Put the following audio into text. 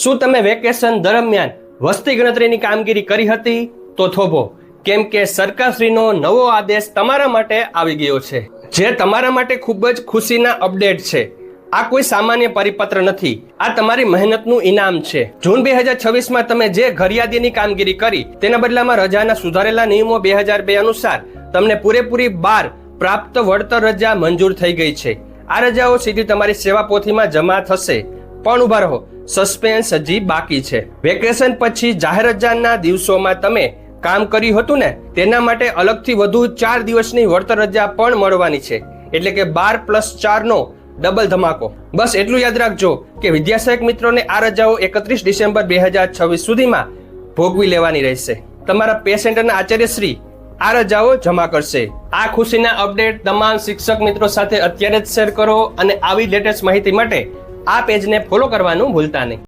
શું તમે વેકેશન દરમિયાન વસ્તી ગણતરીની કામગીરી કરી હતી? તો થોભો, કેમ કે સરકારશ્રીનો નવો આદેશ તમારા માટે આવી ગયો છે, જે તમારા માટે ખૂબ જ ખુશીના અપડેટ છે. આ કોઈ સામાન્ય પરિપત્ર નથી, આ તમારી મહેનતનું ઇનામ છે. જૂન 2026માં તમે જે ઘરયાદીની કામગીરી કરી તેના બદલામાં રજાના સુધારેલા નિયમો 2002 અનુસાર તમને પૂરેપૂરી 12 પ્રાપ્ત વળતર રજા મંજૂર થઈ ગઈ છે. આ રજાઓ સીધી તમારી સેવા પોથીમાં જમા થશે. પણ ઉભા રહો, સસ્પેન્સ હજી બાકી છે. વેકેશન પછી જાહેર રજાના દિવસોમાં તમે કામ કર્યું હતું ને, તેના માટે અલગથી વધુ 4 દિવસની વળતર રજા પણ મળવાની છે. એટલે કે 12 + 4 નો ડબલ ધમાકો. બસ એટલું યાદ રાખજો કે વિદ્યાસહાયક મિત્રોને આ રજાઓ 31 ડિસેમ્બર 2026 સુધીમાં ભોગવી લેવાની રહેશે. તમારા પે સેન્ટરના આચાર્યશ્રી આ રજાઓ જમા કરશે. આ ખુશીના અપડેટ તમામ શિક્ષક મિત્રો સાથે અત્યારે જ શેર કરો અને આવી લેટેસ્ટ માહિતી માટે આ પેજને ફોલો કરવાનું ભૂલતા નહીં.